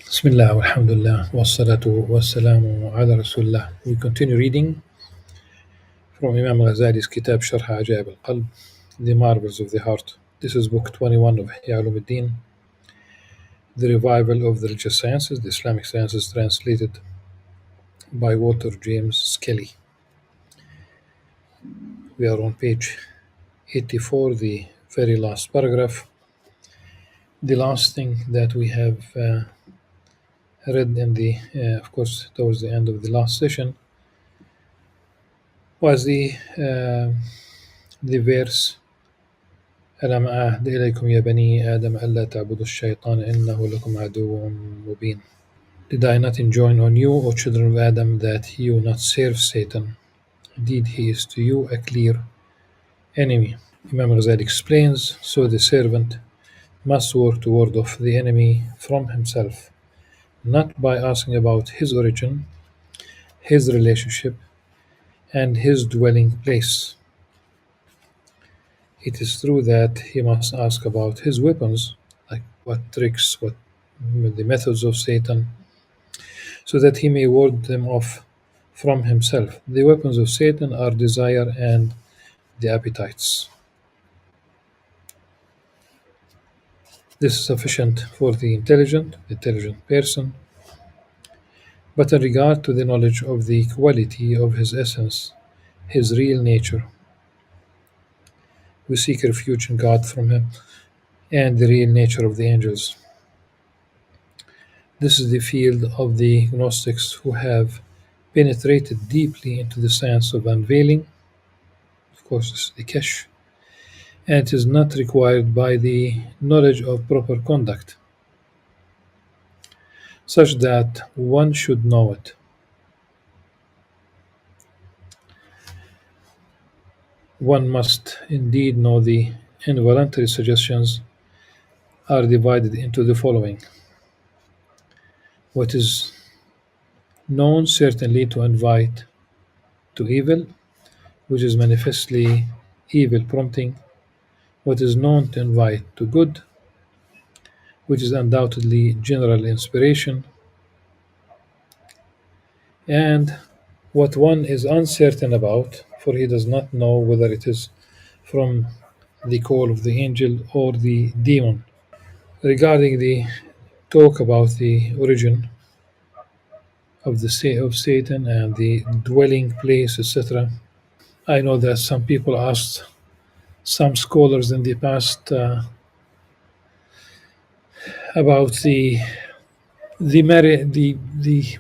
Bismillah, alhamdulillah, wassalatu wassalamu ala rasulullah. We continue reading from Imam Al-Ghazali's Kitab Sharh Ajaib al-Qalb, The Marvels of the Heart. This is book 21 of Ihya Ulumuddin, The Revival of the Religious Sciences, the Islamic Sciences, translated by Walter James Skelly. We are on page 84, the very last paragraph. The last thing that we have read in of course, towards the end of the last session was the verse ألم أعهد إليكم يا بني آدم ألا تعبدوا الشيطان إنه لكم عدو مبين. Did I not enjoin on you, O children of Adam, that you not serve Satan? Indeed, he is to you a clear enemy. Imam Ghazali explains, so the servant must work to ward off the enemy from himself, not by asking about his origin, his relationship, and his dwelling place. It is true that he must ask about his weapons, like what tricks, what the methods of Satan, so that he may ward them off from himself. The weapons of Satan are desire and the appetites. This is sufficient for the intelligent person, but in regard to the knowledge of the quality of his essence, his real nature, we seek refuge in God from him and the real nature of the angels. This is the field of the Gnostics who have penetrated deeply into the science of unveiling. Of course, this is the Kesh, and it is not required by the knowledge of proper conduct, such that one should know it. One must indeed know the involuntary suggestions are divided into the following: what is known certainly to invite to evil, which is manifestly evil prompting; what is known to invite to good, which is undoubtedly general inspiration; and what one is uncertain about, for he does not know whether it is from the call of the angel or the demon. Regarding the talk about the origin of Satan and the dwelling place, etc., I know that some people asked some scholars in the past about the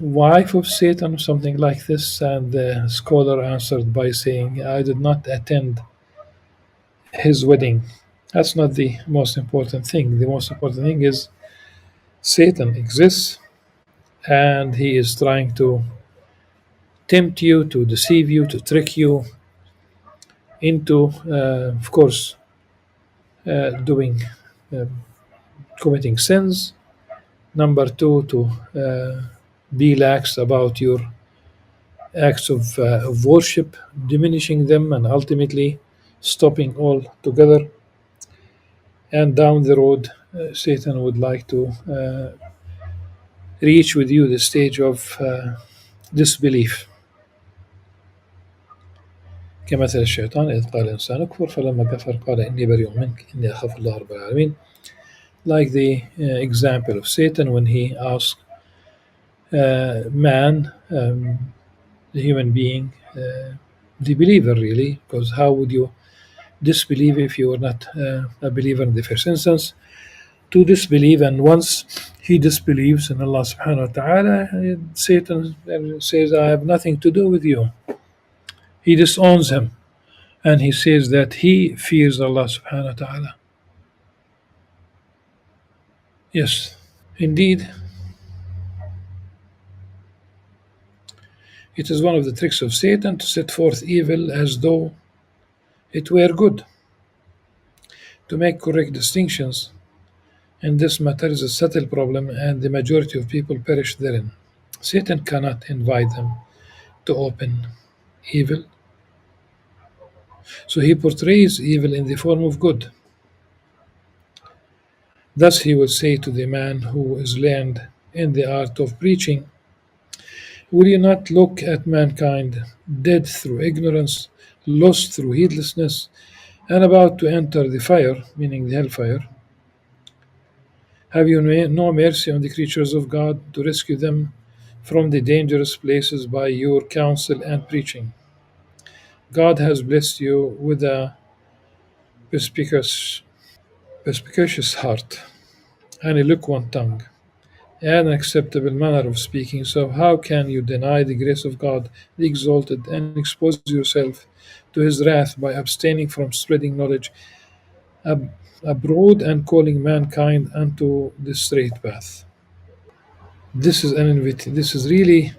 wife of Satan or something like this, and the scholar answered by saying, I did not attend his wedding. That's not the most important thing. The most important thing is Satan exists, and he is trying to tempt you, to deceive you, to trick you into, of course, doing committing sins. Number two, to be lax about your acts of worship, diminishing them, and ultimately stopping all together. And down the road, Satan would like to reach with you the stage of disbelief. كمثل الشيطان إذ قال الإنسان اكفر فلما كفر قال إني بريء منك إني أخاف الله رب العالمين. Like the example of Satan when he asked man, the human being, the believer really, because how would you disbelieve if you were not a believer in the first instance? To disbelieve, and once he disbelieves in Allah subhanahu wa ta'ala, Satan says, I have nothing to do with you. He disowns him, and he says that he fears Allah subhanahu wa ta'ala. Yes, indeed, it is one of the tricks of Satan to set forth evil as though it were good, to make correct distinctions. And this matter is a subtle problem, and the majority of people perish therein. Satan cannot invite them to open evil, so he portrays evil in the form of good. Thus he will say to the man who is learned in the art of preaching? Will you not look at mankind, dead through ignorance, lost through heedlessness, and about to enter the fire, meaning the hellfire? Have you no mercy on the creatures of God to rescue them from the dangerous places by your counsel and preaching? God has blessed you with a perspicacious, perspicacious heart and eloquent tongue, and an acceptable manner of speaking. So, how can you deny the grace of God, the exalted, and expose yourself to his wrath by abstaining from spreading knowledge ab- abroad and calling mankind unto the straight path? This is really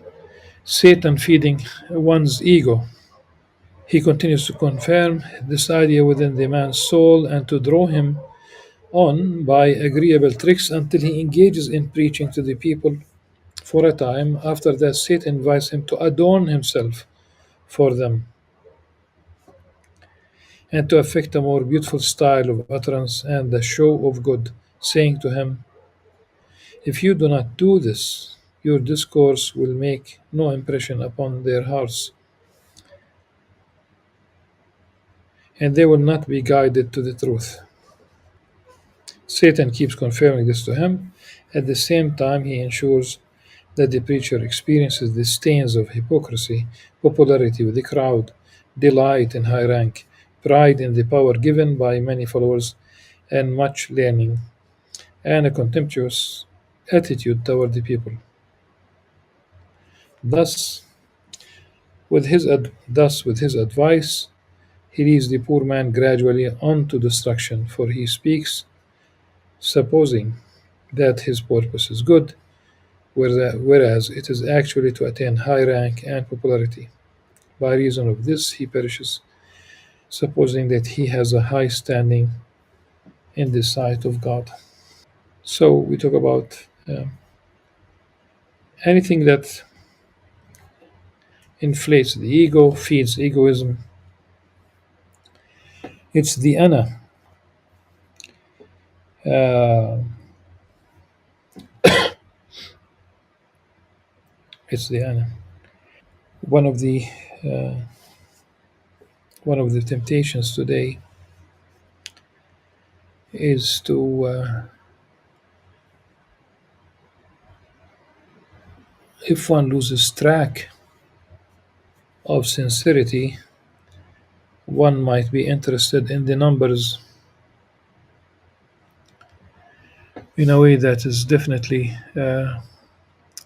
Satan feeding one's ego. He continues to confirm this idea within the man's soul and to draw him on by agreeable tricks until he engages in preaching to the people for a time. After that, Satan invites him to adorn himself for them and to affect a more beautiful style of utterance and a show of good, saying to him, if you do not do this, your discourse will make no impression upon their hearts, and they will not be guided to the truth. Satan keeps confirming this to him. At the same time, he ensures that the preacher experiences the stains of hypocrisy, popularity with the crowd, delight in high rank, pride in the power given by many followers, and much learning, and a contemptuous attitude toward the people. Thus, with his advice, he leads the poor man gradually on to destruction, for he speaks supposing that his purpose is good, whereas it is actually to attain high rank and popularity. By reason of this, he perishes, supposing that he has a high standing in the sight of God. So we talk about anything that inflates the ego, feeds egoism. It's the ana. Uh, it's the ana. One of the uh, one of the temptations today is to, if one loses track of sincerity, one might be interested in the numbers in a way that is definitely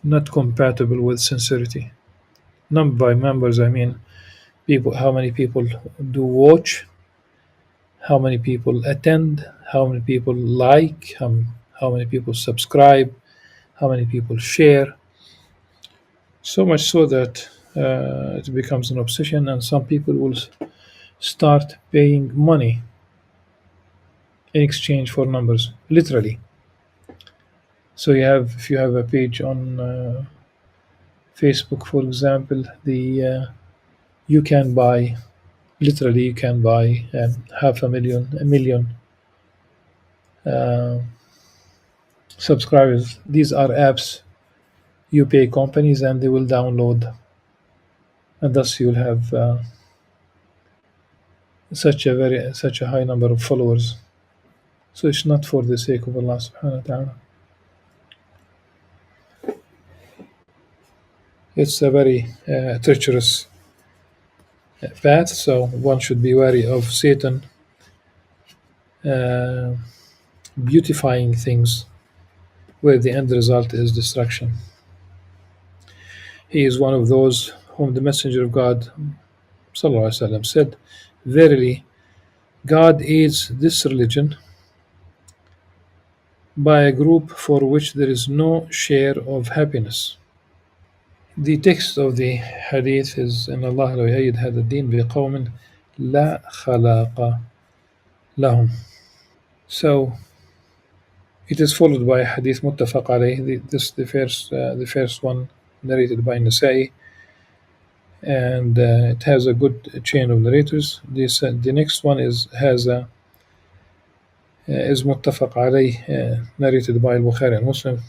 not compatible with sincerity. Number by members, I mean people. How many people do watch? How many people attend? How many people like? How many people subscribe? How many people share? So much so that it becomes an obsession, and some people will start paying money in exchange for numbers, literally. So if you have a page on Facebook, for example, the you can buy, literally you can buy half a million uh, subscribers. These are apps you pay companies and they will download, and thus you'll have such a high number of followers. So it's not for the sake of Allah subhanahu wa ta'ala. It's a very treacherous path, so one should be wary of Satan uh, beautifying things where the end result is destruction. He is one of those whom the Messenger of God sallallahu alaihi wasallam said, verily, God aids this religion by a group for which there is no share of happiness. The text of the hadith is إن الله لو يؤيد هذا الدين بقوم لا خلاق لهم. So it is followed by a hadith muttafaq alayh. The first one narrated by Nasa'i, and it has a good chain of narrators. The next one is muttafaq alayh, narrated by Al-Bukhari and Muslim.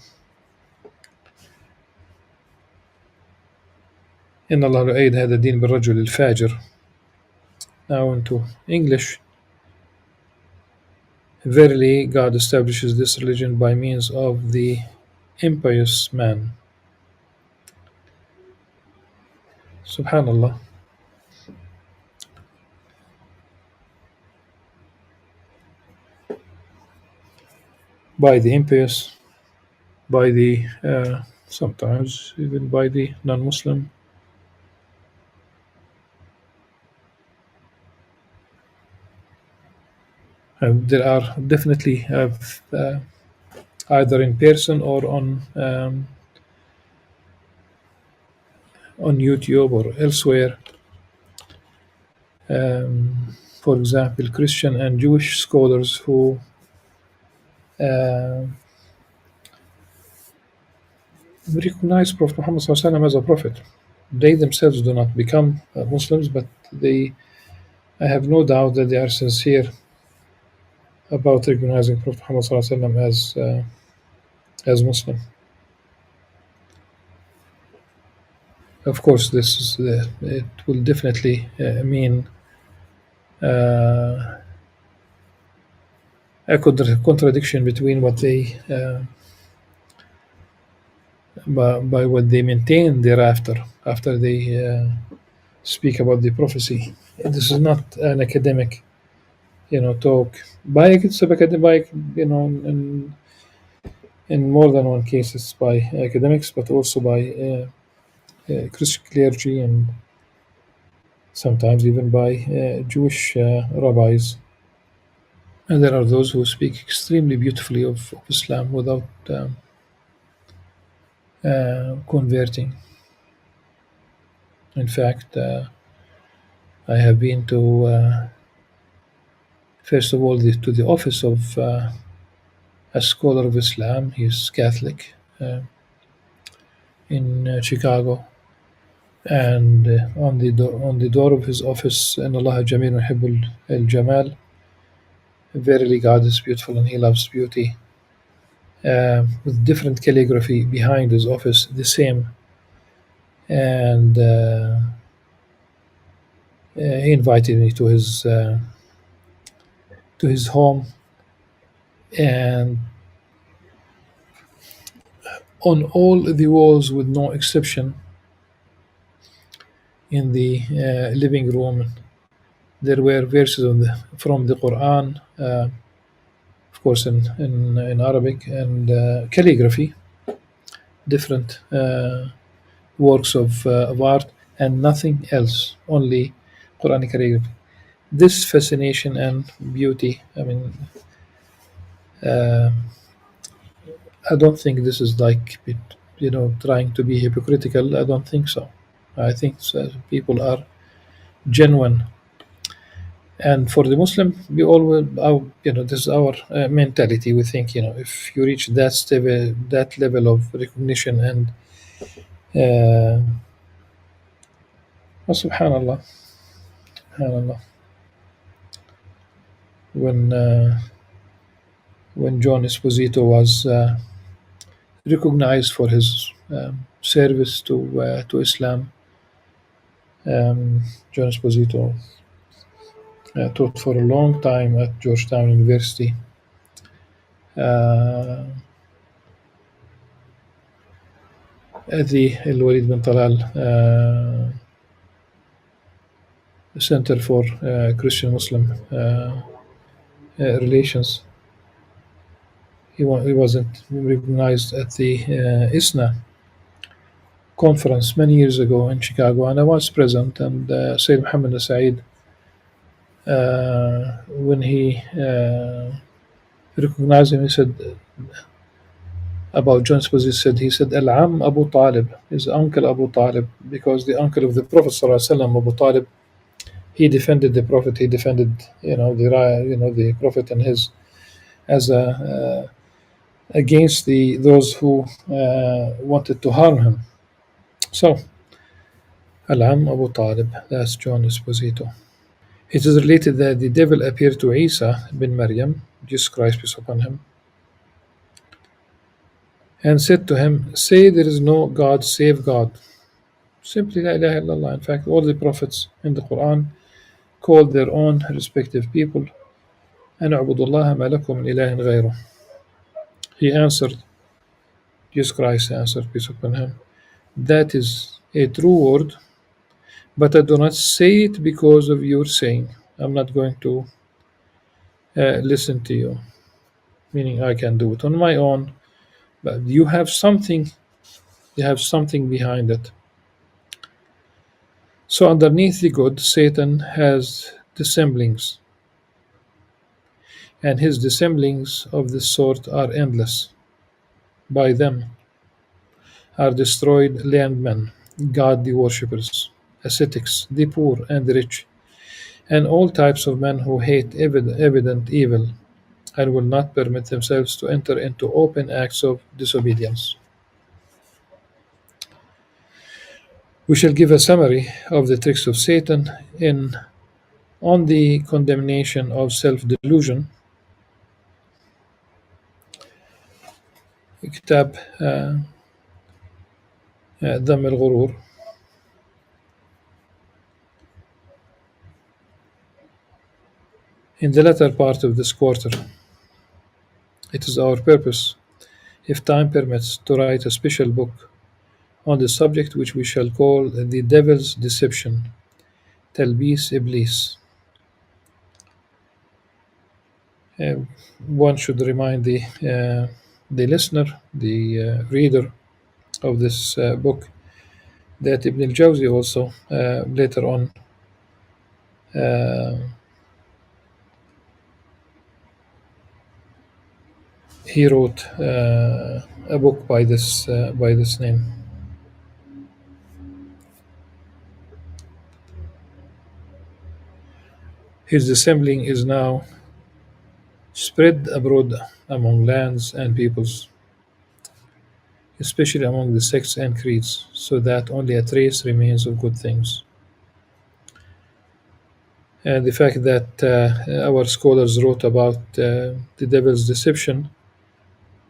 إن الله لا يؤيد هذا الدين بالرجل الفاجر. Now into English. Verily, God establishes this religion by means of the impious man. Subhanallah. By the impious, by the sometimes even by the non-Muslim. There are definitely either in person or on YouTube or elsewhere. For example, Christian and Jewish scholars who uh, recognize Prophet Muhammad ﷺ as a prophet. They themselves do not become Muslims, but I have no doubt that they are sincere about recognizing Prophet Muhammad ﷺ as Muslim. Of course, this is it will definitely mean uh, a contradiction between what they by what they maintain thereafter after they speak about the prophecy. This is not an academic, talk. It's academic, in more than one case. It's by academics, but also by Christian clergy and sometimes even by Jewish rabbis. And there are those who speak extremely beautifully of Islam without converting. In fact, I have been to, first of all, to the office of a scholar of Islam. He's Catholic in Chicago. And on the door of his office, "Inna Allah Jameel Yuhibbul al-Jamal." Verily, God is beautiful and He loves beauty. With different calligraphy behind his office, the same. And he invited me to his home, and on all the walls, with no exception, in the living room, there were verses from the Quran, of course, in Arabic, and calligraphy, different works of art, and nothing else, only Quranic calligraphy. This fascination and beauty, uh, I don't think this is like, trying to be hypocritical. I don't think so. I think people are genuine. And for the Muslim, we always, this is our mentality. We think, if you reach that level of recognition and, subhanallah, subhanallah, when John Esposito was recognized for his service to Islam. John Esposito taught for a long time at Georgetown University. At the Al-Walid bin Talal Center for Christian-Muslim Relations. He wasn't recognized at the ISNA conference many years ago in Chicago, and I was present. And Sayyid Muhammad Saeed, when he recognized him, he said about John Esposito, he said, Al-Am Abu Talib, his uncle Abu Talib, because the uncle of the Prophet ﷺ, Abu Talib, he defended the Prophet. He defended, the Prophet and his as a against those who wanted to harm him. So, Al-Am Abu Talib, that's John Esposito. It is related that the devil appeared to Isa bin Maryam, Jesus Christ, peace upon him, and said to him, "Say there is no God save God." Simply La ilaha illallah. In fact, all the prophets in the Quran called their own respective people, أن اعبدوا الله ما لكم من إله غيره. He answered, Jesus Christ answered, peace upon him, that is a true word, but I do not say it because of your saying. I'm not going to listen to you, meaning I can do it on my own, but you have something behind it. So underneath the good, Satan has dissemblings, and his dissemblings of this sort are endless. By them are destroyed landmen, God the worshippers, ascetics, the poor and the rich, and all types of men who hate evident evil and will not permit themselves to enter into open acts of disobedience. We shall give a summary of the tricks of Satan in on the condemnation of self-delusion. كتاب ذم الغرور. In the latter part of this quarter, it is our purpose, if time permits, to write a special book on the subject which we shall call the devil's deception, Talbis Iblis. Uh, One should remind the listener, the reader of this book, that Ibn al-Jawzi also later on uh, he wrote a book by this name. His dissembling is now spread abroad among lands and peoples, especially among the sects and creeds, so that only a trace remains of good things. And the fact that our scholars wrote about the devil's deception,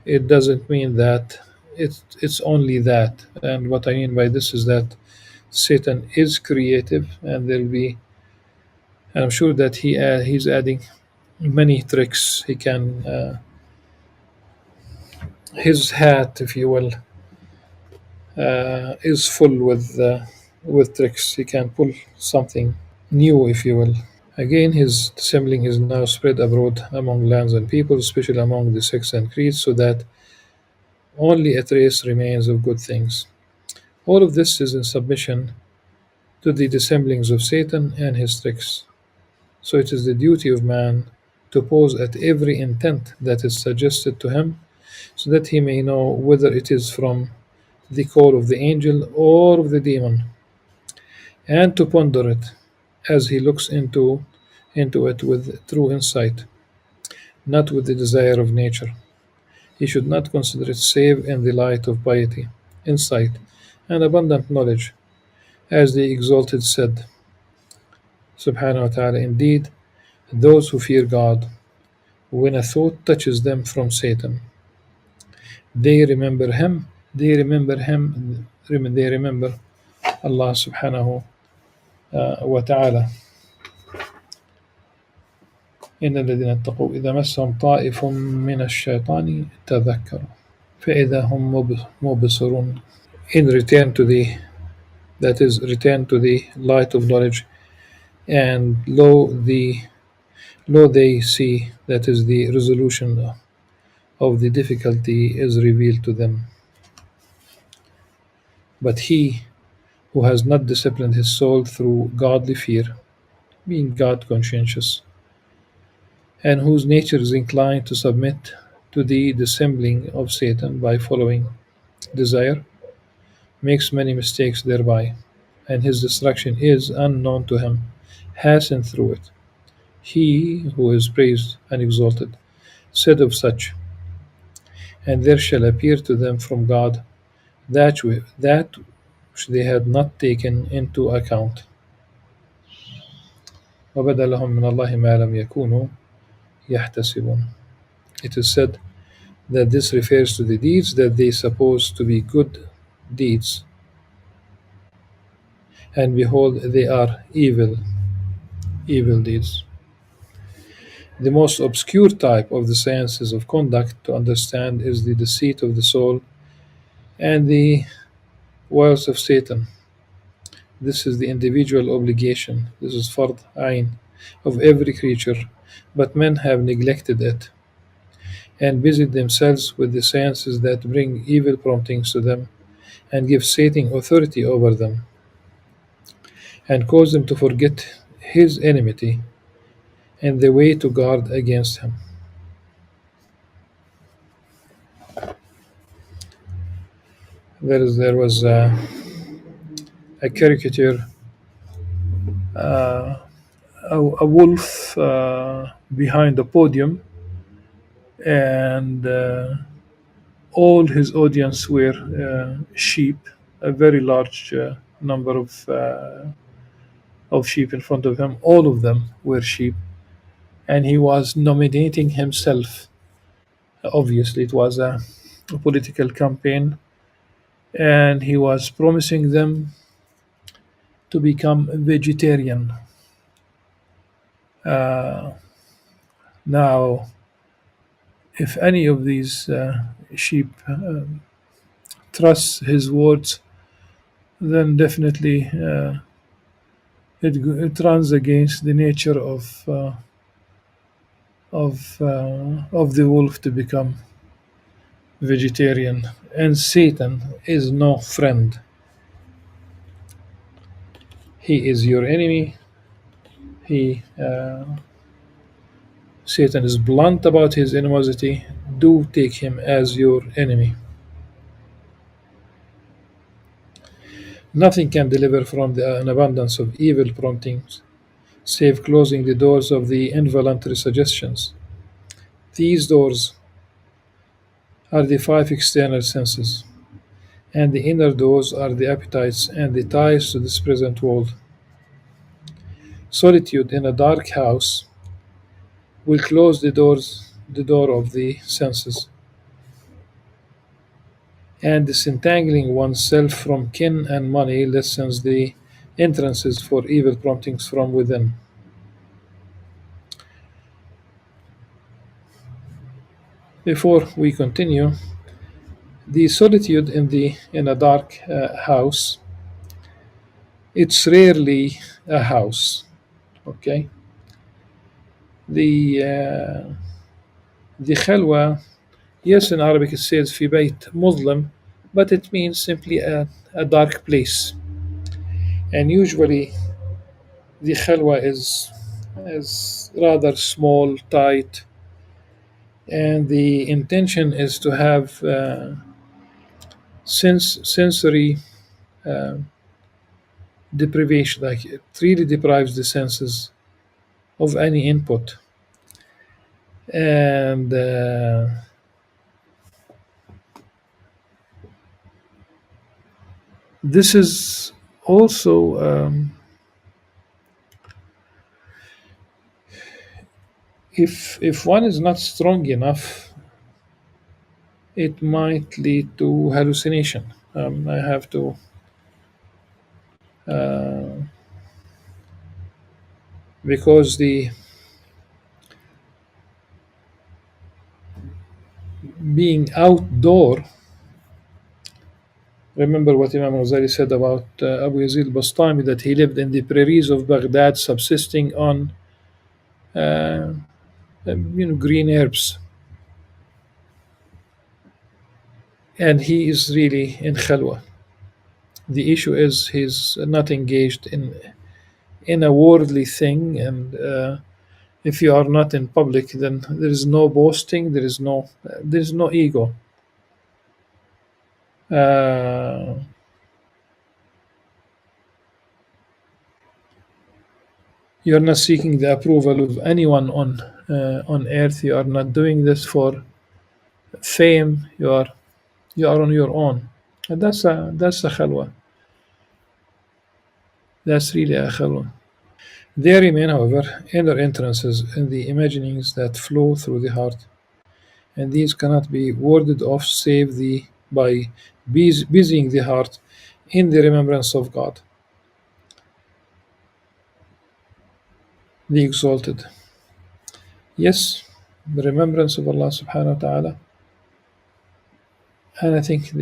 it doesn't mean that it's only that. And what I mean by this is that Satan is creative, and I'm sure that he's adding many tricks. He can his hat, if you will, is full with tricks. He can pull something new, if you will. Again, his dissembling is now spread abroad among lands and people, especially among the sects and creeds, so that only a trace remains of good things. All of this is in submission to the dissemblings of Satan and his tricks. So it is the duty of man to pause at every intent that is suggested to him, so that he may know whether it is from the call of the angel or of the demon, and to ponder it as he looks into it with true insight, not with the desire of nature. He should not consider it save in the light of piety, insight, and abundant knowledge, as the Exalted said, Subhanahu wa ta'ala, indeed, those who fear God, when a thought touches them from Satan, they remember Him, they remember Allah Subhanahu wa ta'ala. إن الذين اتقوا إذا مسهم طائف من الشيطان تذكروا فإذا هم مبصرون. In return to the that is return to the light of knowledge, and lo they see, that is the resolution of the difficulty is revealed to them. But he who has not disciplined his soul through godly fear, being God conscientious, and whose nature is inclined to submit to the dissembling of Satan by following desire, makes many mistakes thereby, and his destruction is unknown to him, hasten through it. He who is praised and exalted said of such, and there shall appear to them from God that which they had not taken into account. وَبَدَا لَهُم مِّنَ اللَّهِ مَا لَمْ يَكُونُوا يَحْتَسِبُونَ. It is said that this refers to the deeds that they suppose to be good deeds, and behold, they are evil deeds. The most obscure type of the sciences of conduct to understand is the deceit of the soul and the wiles of Satan. This is the individual obligation, this is fard ain, of every creature, but men have neglected it and busied themselves with the sciences that bring evil promptings to them and give Satan authority over them and cause them to forget his enmity and the way to guard against him. There was a caricature, a wolf behind the podium, and all his audience were sheep, a very large number of sheep in front of him. All of them were sheep, and he was nominating himself. Obviously, it was a political campaign, and he was promising them to become vegetarian. Uh, Now, if any of these sheep trusts his words, then definitely it runs against the nature of the wolf to become vegetarian. And Satan is no friend. He is your enemy. He Satan is blunt about his animosity. Do take him as your enemy. Nothing can deliver from an abundance of evil promptings, save closing the doors of the involuntary suggestions. These doors are the five external senses, and the inner doors are the appetites and the ties to this present world. Solitude in a dark house will close the door of the senses, and disentangling oneself from kin and money lessens the entrances for evil promptings from within. Before we continue, the solitude in a dark house, it's rarely a house. Okay, the the khalwa, yes, in Arabic it says في بيت مظلم, but it means simply a dark place. And usually the khalwa is rather small, tight, and the intention is to have sensory uh, deprivation, like it really deprives the senses of any input. And this is also if one is not strong enough, it might lead to hallucination. I have to because the being outdoor. Remember what Imam Ghazali said about Abu Yazid Bastami, that he lived in the prairies of Baghdad, subsisting on green herbs, and he is really in khalwa. The issue is he's not engaged in a worldly thing, and if you are not in public, then there is no boasting, there is no ego. Uh, you're not seeking the approval of anyone on earth. You are not doing this for fame. You are on your own, and that's a khalwa. That's really a khalwa. There remain, however, inner entrances in the imaginings that flow through the heart, and these cannot be warded off save by busying the heart in the remembrance of God. the exalted. Yes, the remembrance of Allah subhanahu wa ta'ala. And I think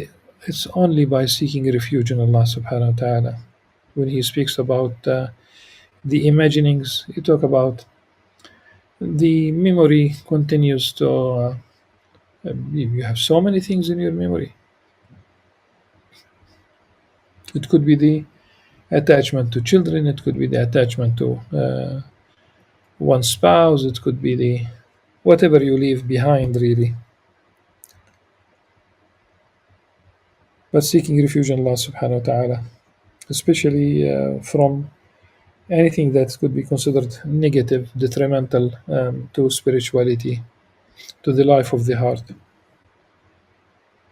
it's only by seeking refuge in Allah subhanahu wa ta'ala. When He speaks about the imaginings, He talk about the memory continues to, you have so many things in your memory. It could be the attachment to children, it could be the attachment to one spouse, it could be the whatever you leave behind, really. But seeking refuge in Allah subhanahu wa ta'ala, especially from anything that could be considered negative, detrimental to spirituality, to the life of the heart.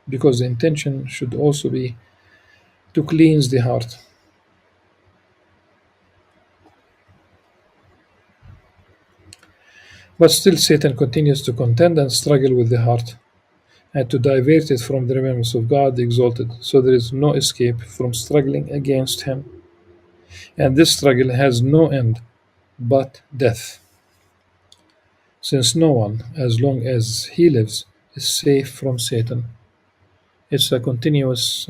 Because the intention should also be to cleanse the heart. But still, Satan continues to contend and struggle with the heart and to divert it from the remembrance of God the exalted. So there is no escape from struggling against him. And this struggle has no end but death. Since no one, as long as he lives, is safe from Satan. It's a continuous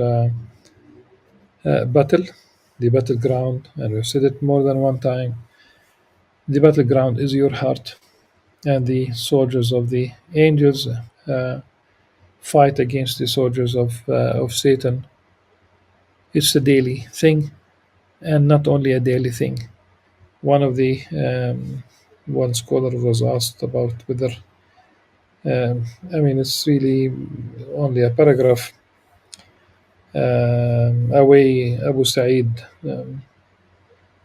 battle, the battleground, and we've said it more than one time. The battleground is your heart, and the soldiers of the angels fight against the soldiers of Satan. It's a daily thing, and not only a daily thing. One of the one scholar was asked about whether I mean it's really only a paragraph away. Abu Sa'id,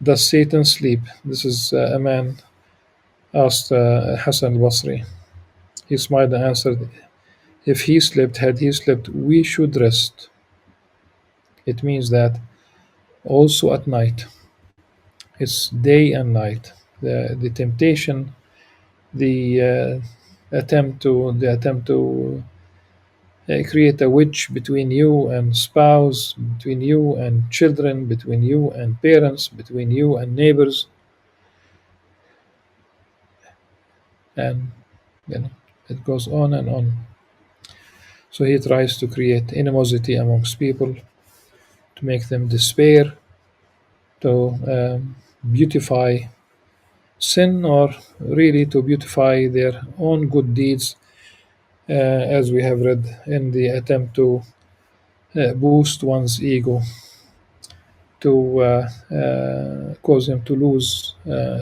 does Satan sleep? This is a man asked Hassan al-Basri. He smiled and answered, if he slept, had he slept, we should rest. It means that also at night, it's day and night. The temptation, the attempt to create a wedge between you and spouse, between you and children, between you and parents, between you and neighbors, and you know it goes on and on. So he tries to create animosity amongst people, to make them despair, to beautify sin, or really to beautify their own good deeds, as we have read, in the attempt to boost one's ego, to cause him to lose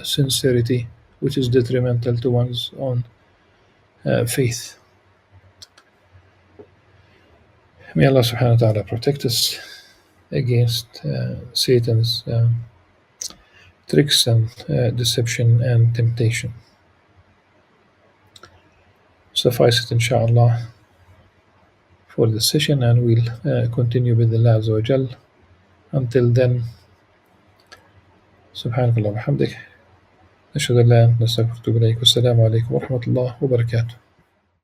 sincerity, which is detrimental to one's own faith. May Allah subhanahu wa ta'ala protect us against Satan's tricks and deception and temptation. Suffice it, inshallah, for this session, and we'll continue with Allah Azza wa Jal. Until then, subhanakallah wa hamdik. أشهد أن لا إله إلا أنت أستغفرك وأتوب إليك. والسلام عليكم ورحمة الله وبركاته.